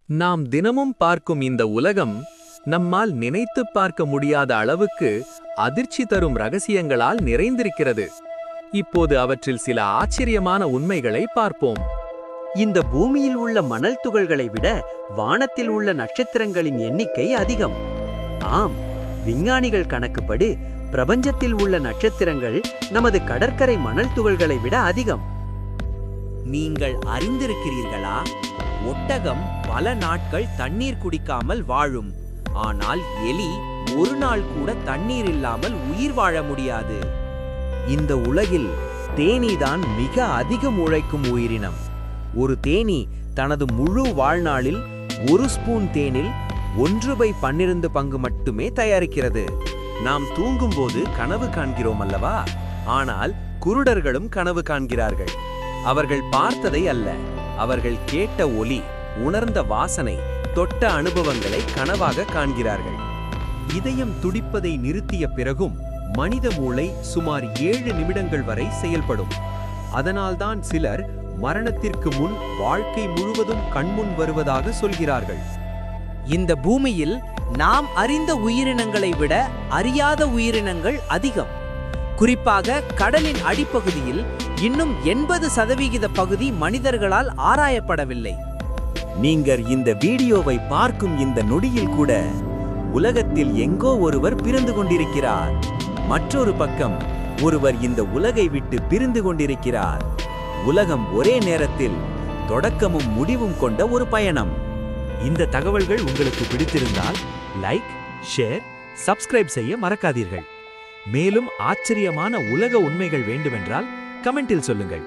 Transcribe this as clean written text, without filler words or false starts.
நாம் தினமும் பார்க்கும் இந்த உலகம் நம்மால் நினைத்துப் பார்க்க முடியாத அளவுக்கு அதிர்ச்சி தரும் ரகசியங்களால் நிறைந்திருக்கிறது. இப்போது அவற்றில் சில ஆச்சரியமான உண்மைகளை பார்ப்போம். இந்த பூமியில் உள்ள மணல் துகள்களை விட வானத்தில் உள்ள நட்சத்திரங்களின் எண்ணிக்கை அதிகம். ஆம், விஞ்ஞானிகள் கணக்குப்படி பிரபஞ்சத்தில் உள்ள நட்சத்திரங்கள் நமது கடற்கரை மணல் துகள்களை விட அதிகம். நீங்கள் அறிந்திருக்கிறீர்களா? ஒட்டகம் பல நாட்கள் தண்ணீர் குடிக்காமல் வாழும். ஆனால் எலி ஒரு நாள் கூட தண்ணீர் இல்லாமல் உயிர் வாழ முடியாது. இந்த உலகில் தேனீதான் மிக அதிகம் உழைக்கும் உயிரினம். ஒரு தேனீ தனது முழு வாழ்நாளில் ஒரு ஸ்பூன் தேனில் 1/12 பங்கு மட்டுமே தயாரிக்கிறது. நாம் தூங்கும்போது கனவு காண்கிறோம் அல்லவா? ஆனால் குருடர்களும் கனவு காண்கிறார்கள். அவர்கள் பார்த்ததை அல்ல, அவர்கள் கேட்ட ஒலி, உணர்ந்த வாசனை, தொட்ட அனுபவங்களை கனவாக காண்கிறார்கள். இதயம் துடிப்பதை நிறுத்திய பிறகும் மனித மூளை சுமார் 7 நிமிடங்கள் வரை செயல்படும். அதனால்தான் சிலர் மரணத்திற்கு முன் வாழ்க்கை முழுவதும் கண்முன் வருவதாக சொல்கிறார்கள். இந்த பூமியில் நாம் அறிந்த உயிரினங்களை விட அறியாத உயிரினங்கள் அதிகம். குறிப்பாக கடலின் அடிப்பகுதியில் இன்னும் 80% பகுதி மனிதர்களால் ஆராயப்படவில்லை. நீங்கள் இந்த வீடியோவை பார்க்கும் இந்த நொடியில் கூட உலகத்தில் எங்கோ ஒருவர் பிறந்து கொண்டிருக்கிறார். மற்றொரு பக்கம் ஒருவர் இந்த உலகை விட்டு பிரிந்து கொண்டிருக்கிறார். உலகம் ஒரே நேரத்தில் தொடக்கமும் முடிவும் கொண்ட ஒரு பயணம். இந்த தகவல்கள் உங்களுக்கு பிடித்திருந்தால் லைக், ஷேர், சப்ஸ்கிரைப் செய்ய மறக்காதீர்கள். மேலும் ஆச்சரியமான உலக உண்மைகள் வேண்டுமென்றால் கமெண்டில் சொல்லுங்கள்.